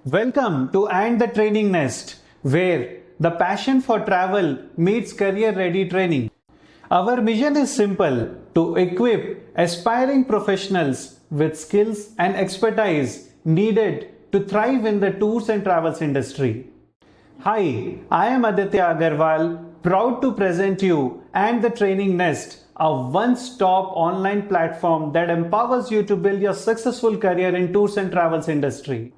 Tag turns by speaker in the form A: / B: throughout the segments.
A: Welcome to And the Training Nest, where the passion for travel meets career-ready training. Our mission is simple: to equip aspiring professionals with skills and expertise needed to thrive in the tours and travels industry. Hi, I am Aditya Agarwal, proud to present you And the Training Nest, a one-stop online platform that empowers you to build your successful career in tours and travels industry.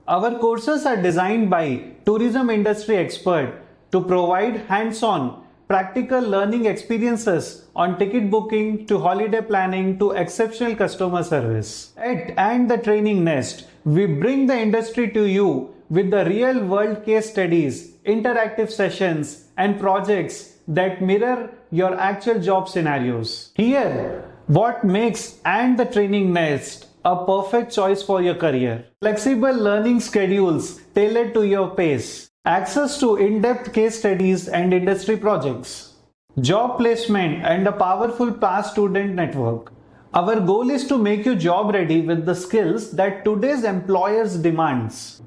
A: Our courses are designed by tourism industry experts to provide hands-on, practical learning experiences on ticket booking to holiday planning to exceptional customer service. At And the Training Nest, we bring the industry to you with the real-world case studies, interactive sessions, and projects that mirror your actual job scenarios. Here, what makes And the Training Nest a perfect choice for your career. Flexible learning schedules tailored to your pace. Access to in-depth case studies and industry projects. Job placement and a powerful past student network. Our goal is to make you job ready with the skills that today's employers demands.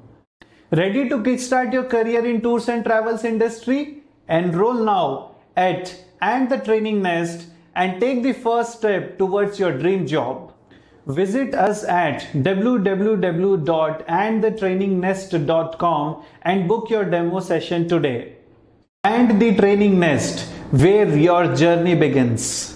A: Ready to kickstart your career in tours and travels industry? Enroll now at And the Training Nest and take the first step towards your dream job. Visit us at www.andthetrainingnest.com and book your demo session today. And the Training Nest, where your journey begins.